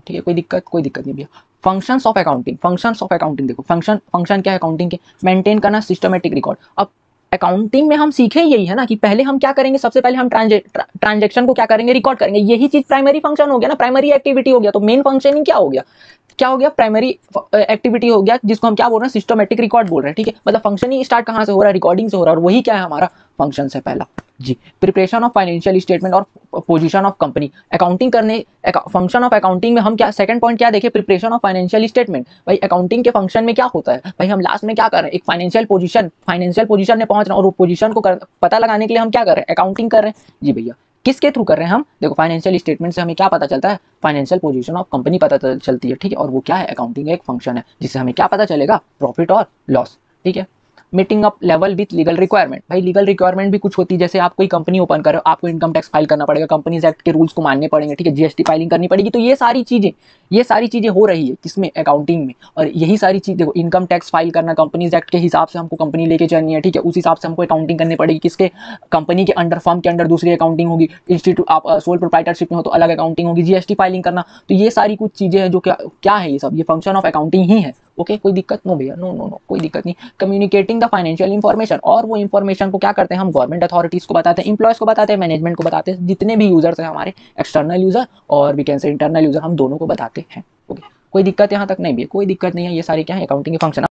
ठीक है, कोई दिक्कत नहीं भैया। Functions of accounting, functions of accounting देखो, फंक्शन क्या है अकाउंटिंग के, मेंटेन करना सिस्टमेटिक रिकॉर्ड। अब अकाउंटिंग में हम सीखे यही है ना कि पहले हम क्या करेंगे, सबसे पहले हम ट्रांजेक्शन को क्या करेंगे, रिकॉर्ड करेंगे। यही चीज प्राइमरी फंक्शन हो गया ना, प्राइमरी एक्टिविटी हो गया। तो मेन फंक्शन ही क्या हो गया, प्राइमरी एक्टिविटी हो गया, जिसको हम क्या बोल रहे हैं, सिस्टमेटिक रिकॉर्ड बोल रहे हैं। ठीक है, मतलब फंक्शन ही स्टार्ट कहां से हो रहा है, रिकॉर्डिंग से हो रहा है, और वही क्या है हमारा फंक्शन है पहला जी। प्रिपरेशन ऑफ फाइनेंशियल स्टेटमेंट और पोजीशन ऑफ कंपनी, अकाउंटिंग करने फंक्शन ऑफ अकाउंटिंग में हम क्या सेकंड पॉइंट क्या देखे, प्रिपरेशन ऑफ फाइनेंशियल स्टेटमेंट। भाई अकाउंटिंग के फंक्शन में क्या होता है, भाई हम लास्ट में क्या कर रहे हैं, एक फाइनेंशियल पोजीशन में पहुंच रहे हैं, और वो पोजीशन को पता लगाने के लिए हम क्या कर रहे हैं, अकाउंटिंग कर रहे हैं जी भैया। किसके थ्रू कर रहे हैं हम, देखो फाइनेंशियल स्टेटमेंट से हमें क्या पता चलता है, फाइनेंशियल पोजीशन ऑफ कंपनी पता चलती है। ठीक है, और वो क्या है, अकाउंटिंग एक फंक्शन है जिससे हमें क्या पता चलेगा, प्रॉफिट और लॉस। ठीक है, meeting up level with legal requirement, भाई लीगल रिक्वायरमेंट भी कुछ होती है, जैसे आप कोई कंपनी ओपन कर रहे हो, आपको इनकम टैक्स फाइल करना पड़ेगा, कंपनीज एक्ट के रूल्स को मानने पड़ेंगे। ठीक है, जीएसटी फाइलिंग करनी पड़ेगी। तो ये सारी चीजें हो रही है किसमें, अकाउंटिंग में। और यही सारी चीज देखो, इनकम टैक्स फाइल करना, कंपनीज एक्ट के हिसाब से हमको कंपनी लेके चलनी है। ठीक है, उस हिसाब से हमको अकाउंटिंग करनी पड़ेगी, किसके, कंपनी के अंडर, फर्म के अंडर दूसरी अकाउंटिंग होगी, इंस्टीट्यूट आप सोल प्रोप्राइटरशिप में हो तो अलग अकाउंटिंग होगी, जीएसटी फाइलिंग करना। तो ये सारी कुछ चीजें हैं जो क्या है, ये सब ये फंक्शन ऑफ अकाउंटिंग ही है। ओके, कोई दिक्कत नो भैया, नो नो नो, कोई दिक्कत नहीं। कम्युनिकेटिंग द फाइनेंशियल इन्फॉर्मेशन, और वो इन्फॉर्मेशन को क्या करते हैं हम, गवर्नमेंट अथॉरिटीज को बताते हैं, इंप्लॉयज को बताते हैं, मैनेजमेंट को बताते हैं, जितने भी यूजर्स हैं हमारे, एक्सटर्नल यूजर और we can say internal user, हम दोनों को बताते हैं। ओके, कोई दिक्कत यहाँ तक नहीं भी है, कोई दिक्कत नहीं है। ये सारी क्या है, अकाउंटिंग के फंक्शन।